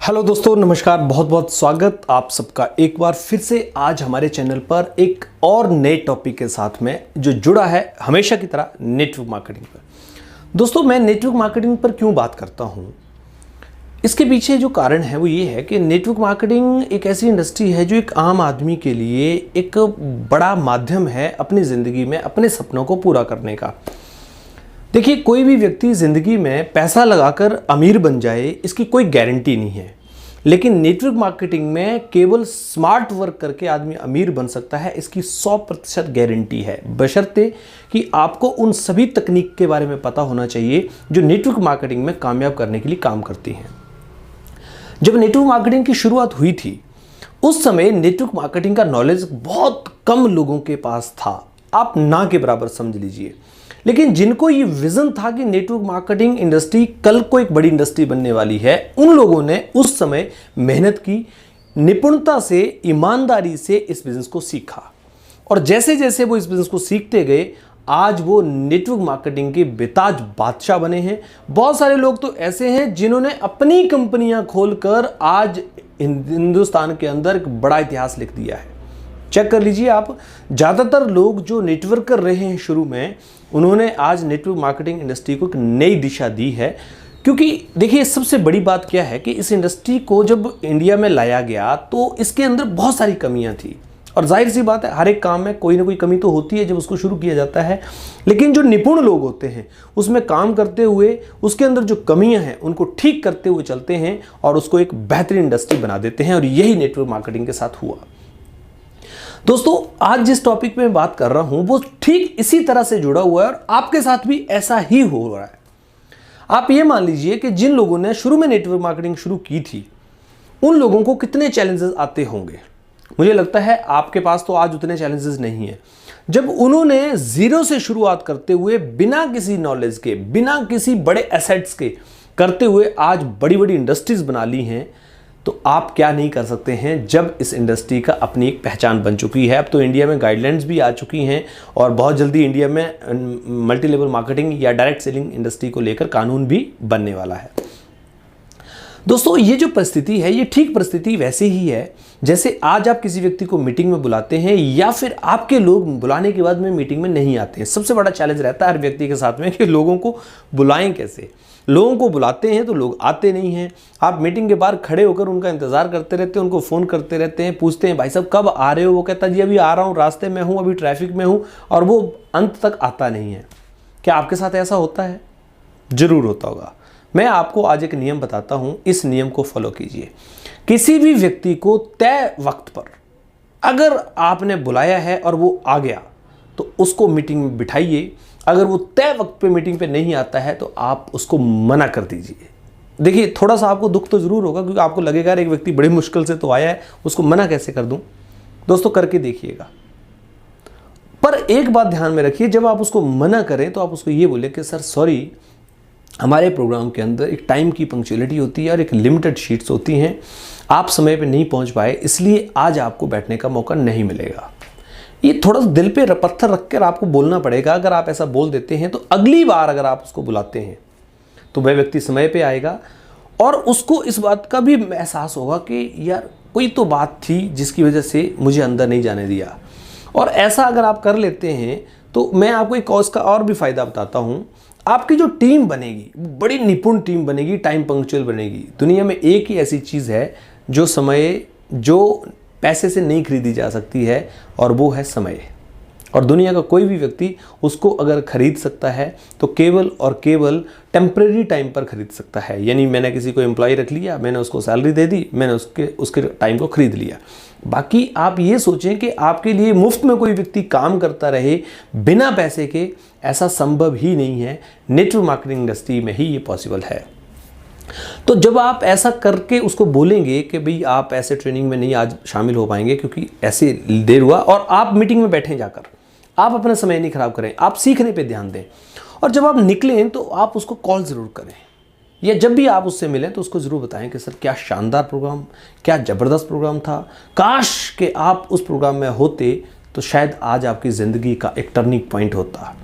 Hello दोस्तों, नमस्कार। बहुत बहुत स्वागत आप सबका एक बार फिर से आज हमारे चैनल पर एक और नए टॉपिक के साथ में जो जुड़ा है हमेशा की तरह नेटवर्क मार्केटिंग पर। दोस्तों, मैं नेटवर्क मार्केटिंग पर क्यों बात करता हूं, इसके पीछे जो कारण है वो ये है कि नेटवर्क मार्केटिंग एक ऐसी इंडस्ट्री है जो एक आम आदमी के लिए एक बड़ा माध्यम है अपनी ज़िंदगी में अपने सपनों को पूरा करने का। देखिए, कोई भी व्यक्ति ज़िंदगी में पैसा लगाकर अमीर बन जाए इसकी कोई गारंटी नहीं है, लेकिन नेटवर्क मार्केटिंग में केवल स्मार्ट वर्क करके आदमी अमीर बन सकता है, इसकी 100% गारंटी है, बशर्ते कि आपको उन सभी तकनीक के बारे में पता होना चाहिए जो नेटवर्क मार्केटिंग में कामयाब करने के लिए काम करती हैं। जब नेटवर्क मार्केटिंग की शुरुआत हुई थी उस समय नेटवर्क मार्केटिंग का नॉलेज बहुत कम लोगों के पास था, आप ना के बराबर समझ लीजिए। लेकिन जिनको ये विजन था कि नेटवर्क मार्केटिंग इंडस्ट्री कल को एक बड़ी इंडस्ट्री बनने वाली है, उन लोगों ने उस समय मेहनत की, निपुणता से, ईमानदारी से इस बिजनेस को सीखा। और जैसे जैसे वो इस बिजनेस को सीखते गए आज वो नेटवर्क मार्केटिंग के बेताज बादशाह बने हैं। बहुत सारे लोग तो ऐसे हैं जिन्होंने अपनी कंपनियां खोलकर आज हिंदुस्तान के अंदर एक बड़ा इतिहास लिख दिया है। चेक कर लीजिए आप, ज़्यादातर लोग जो नेटवर्क कर रहे हैं शुरू में, उन्होंने आज नेटवर्क मार्केटिंग इंडस्ट्री को एक नई दिशा दी है। क्योंकि देखिए, सबसे बड़ी बात क्या है कि इस इंडस्ट्री को जब इंडिया में लाया गया तो इसके अंदर बहुत सारी कमियां थी, और जाहिर सी बात है हर एक काम में कोई ना कोई कमी तो होती है जब उसको शुरू किया जाता है। लेकिन जो निपुण लोग होते हैं उसमें काम करते हुए उसके अंदर जो कमियां हैं उनको ठीक करते हुए चलते हैं और उसको एक बेहतरीन इंडस्ट्री बना देते हैं, और यही नेटवर्क मार्केटिंग के साथ हुआ। दोस्तों, आज जिस टॉपिक पे मैं बात कर रहा हूं वो ठीक इसी तरह से जुड़ा हुआ है और आपके साथ भी ऐसा ही हो रहा है। आप ये मान लीजिए कि जिन लोगों ने शुरू में नेटवर्क मार्केटिंग शुरू की थी उन लोगों को कितने चैलेंजेस आते होंगे। मुझे लगता है आपके पास तो आज उतने चैलेंजेस नहीं है। जब उन्होंने जीरो से शुरुआत करते हुए बिना किसी नॉलेज के, बिना किसी बड़े एसेट्स के करते हुए आज बड़ी बड़ी इंडस्ट्रीज बना ली हैं, तो आप क्या नहीं कर सकते हैं जब इस इंडस्ट्री का अपनी एक पहचान बन चुकी है। अब तो इंडिया में गाइडलाइंस भी आ चुकी हैं और बहुत जल्दी इंडिया में मल्टी लेवल मार्केटिंग या डायरेक्ट सेलिंग इंडस्ट्री को लेकर कानून भी बनने वाला है। दोस्तों, ये जो परिस्थिति है ये ठीक परिस्थिति वैसे ही है जैसे आज आप किसी व्यक्ति को मीटिंग में बुलाते हैं या फिर आपके लोग बुलाने के बाद में मीटिंग में नहीं आते हैं। सबसे बड़ा चैलेंज रहता है हर व्यक्ति के साथ में कि लोगों को बुलाएं कैसे। लोगों को बुलाते हैं तो लोग आते नहीं हैं। आप मीटिंग के बाहर खड़े होकर उनका इंतजार करते रहते हैं, उनको फ़ोन करते रहते हैं, पूछते हैं भाई साहब कब आ रहे हो, वो कहता जी अभी आ रहा हूँ, रास्ते में हूँ, अभी ट्रैफिक में हूँ, और वो अंत तक आता नहीं है। क्या आपके साथ ऐसा होता है? ज़रूर होता होगा। मैं आपको आज एक नियम बताता हूँ, इस नियम को फॉलो कीजिए। किसी भी व्यक्ति को तय वक्त पर अगर आपने बुलाया है और वो आ गया तो उसको मीटिंग में बिठाइए। अगर वो तय वक्त पे मीटिंग पे नहीं आता है तो आप उसको मना कर दीजिए। देखिए, थोड़ा सा आपको दुख तो जरूर होगा क्योंकि आपको लगेगा एक व्यक्ति बड़ी मुश्किल से तो आया है, उसको मना कैसे कर दूं। दोस्तों, करके देखिएगा। पर एक बात ध्यान में रखिए, जब आप उसको मना करें तो आप उसको ये बोले कि सर सॉरी, हमारे प्रोग्राम के अंदर एक टाइम की पंक्चुअलिटी होती है और एक लिमिटेड शीट्स होती हैं, आप समय पे नहीं पहुंच पाए इसलिए आज आपको बैठने का मौका नहीं मिलेगा। ये थोड़ा सा दिल पे पत्थर रखकर आपको बोलना पड़ेगा। अगर आप ऐसा बोल देते हैं तो अगली बार अगर आप उसको बुलाते हैं तो वह व्यक्ति समय पे आएगा और उसको इस बात का भी एहसास होगा कि यार कोई तो बात थी जिसकी वजह से मुझे अंदर नहीं जाने दिया। और ऐसा अगर आप कर लेते हैं तो मैं आपको एक उसका और भी फ़ायदा बताता हूँ। आपकी जो टीम बनेगी बड़ी निपुण टीम बनेगी, टाइम पंक्चुअल बनेगी। दुनिया में एक ही ऐसी चीज़ है जो समय, जो पैसे से नहीं खरीदी जा सकती है, और वो है समय। और दुनिया का कोई भी व्यक्ति उसको अगर खरीद सकता है तो केवल और केवल टेम्परेरी टाइम पर खरीद सकता है। यानी मैंने किसी को एम्प्लॉय रख लिया, मैंने उसको सैलरी दे दी, मैंने उसके टाइम को खरीद लिया। बाकी आप ये सोचें कि आपके लिए मुफ्त में कोई व्यक्ति काम करता रहे बिना पैसे के, ऐसा संभव ही नहीं है। नेटवर्क मार्केटिंग इंडस्ट्री में ही ये पॉसिबल है। तो जब आप ऐसा करके उसको बोलेंगे कि भाई आप ऐसे ट्रेनिंग में नहीं आज शामिल हो पाएंगे क्योंकि ऐसे देर हुआ, और आप मीटिंग में बैठें जाकर, आप अपना समय नहीं खराब करें, आप सीखने पे ध्यान दें। और जब आप निकलें तो आप उसको कॉल ज़रूर करें, या जब भी आप उससे मिलें तो उसको ज़रूर बताएं कि सर क्या शानदार प्रोग्राम, क्या ज़बरदस्त प्रोग्राम था, काश कि आप उस प्रोग्राम में होते तो शायद आज आपकी ज़िंदगी का एक टर्निंग पॉइंट होता।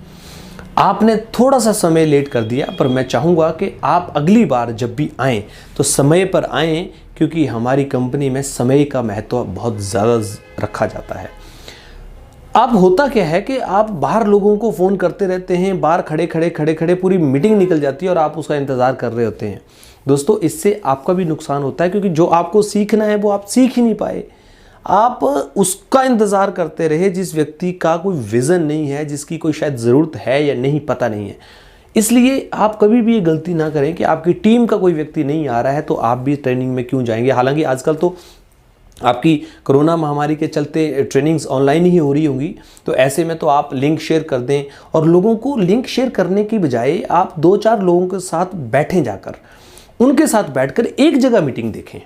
आपने थोड़ा सा समय लेट कर दिया, पर मैं चाहूँगा कि आप अगली बार जब भी आएँ तो समय पर आएँ, क्योंकि हमारी कंपनी में समय का महत्व बहुत ज़्यादा रखा जाता है। अब होता क्या है कि आप बाहर लोगों को फ़ोन करते रहते हैं, बाहर खड़े पूरी मीटिंग निकल जाती है और आप उसका इंतज़ार कर रहे होते हैं। दोस्तों, इससे आपका भी नुकसान होता है, क्योंकि जो आपको सीखना है वो आप सीख ही नहीं पाए। आप उसका इंतज़ार करते रहे जिस व्यक्ति का कोई विज़न नहीं है, जिसकी कोई शायद ज़रूरत है या नहीं, पता नहीं है। इसलिए आप कभी भी ये गलती ना करें कि आपकी टीम का कोई व्यक्ति नहीं आ रहा है तो आप भी ट्रेनिंग में क्यों जाएंगे। हालांकि आजकल तो आपकी कोरोना महामारी के चलते ट्रेनिंग्स ऑनलाइन ही हो रही होंगी, तो ऐसे में तो आप लिंक शेयर कर दें, और लोगों को लिंक शेयर करने की बजाय आप 2-4 लोगों के साथ बैठें, जाकर उनके साथ बैठकर एक जगह मीटिंग देखें,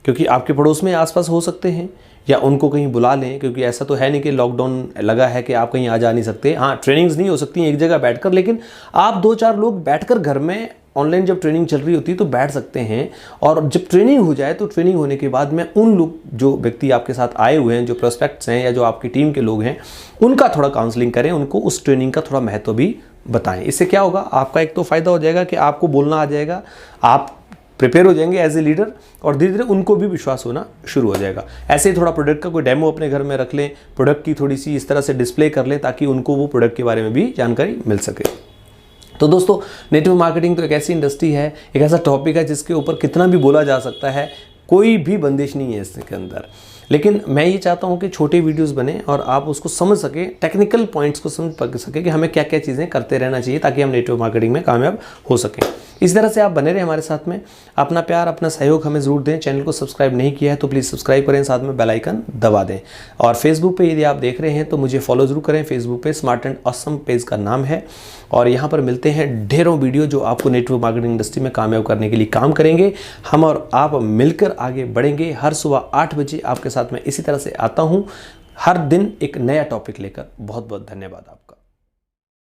क्योंकि आपके पड़ोस में आसपास हो सकते हैं, या उनको कहीं बुला लें, क्योंकि ऐसा तो है नहीं कि लॉकडाउन लगा है कि आप कहीं आ जा नहीं सकते। हाँ, ट्रेनिंग्स नहीं हो सकती एक जगह बैठकर, लेकिन आप 2-4 लोग बैठकर घर में ऑनलाइन जब ट्रेनिंग चल रही होती है तो बैठ सकते हैं। और जब ट्रेनिंग हो जाए तो ट्रेनिंग होने के बाद में उन लोग, जो व्यक्ति आपके साथ आए हुए हैं, जो प्रोस्पेक्ट्स हैं या जो आपकी टीम के लोग हैं, उनका थोड़ा काउंसलिंग करें, उनको उस ट्रेनिंग का थोड़ा महत्व भी बताएं। इससे क्या होगा, आपका एक तो फ़ायदा हो जाएगा कि आपको बोलना आ जाएगा, आप प्रिपेयर हो जाएंगे एज ए लीडर, और धीरे धीरे उनको भी विश्वास होना शुरू हो जाएगा। ऐसे ही थोड़ा प्रोडक्ट का कोई डेमो अपने घर में रख लें, प्रोडक्ट की थोड़ी सी इस तरह से डिस्प्ले कर लें ताकि उनको वो प्रोडक्ट के बारे में भी जानकारी मिल सके। तो दोस्तों, नेटवर्क मार्केटिंग तो एक ऐसी इंडस्ट्री है, एक ऐसा टॉपिक है जिसके ऊपर कितना भी बोला जा सकता है, कोई भी बंदिश नहीं है इसके अंदर। लेकिन मैं ये चाहता हूँ कि छोटे वीडियोस बने और आप उसको समझ सकें, टेक्निकल पॉइंट्स को समझ सकें कि हमें क्या क्या चीज़ें करते रहना चाहिए ताकि हम नेटवर्क मार्केटिंग में कामयाब हो सकें। इस तरह से आप बने रहे हमारे साथ में, अपना प्यार, अपना सहयोग हमें ज़रूर दें। चैनल को सब्सक्राइब नहीं किया है तो प्लीज़ सब्सक्राइब करें, साथ में बेल आइकन दबा दें। और फेसबुक पे यदि आप देख रहे हैं तो मुझे फॉलो ज़रूर करें। फेसबुक पे स्मार्ट एंड ऑसम पेज का नाम है, और यहाँ पर मिलते हैं ढेरों वीडियो जो आपको नेटवर्क मार्केटिंग इंडस्ट्री में कामयाब करने के लिए काम करेंगे। हम और आप मिलकर आगे बढ़ेंगे। हर सुबह 8 बजे आपके साथ में इसी तरह से आता हूँ, हर दिन एक नया टॉपिक लेकर। बहुत बहुत धन्यवाद आपका।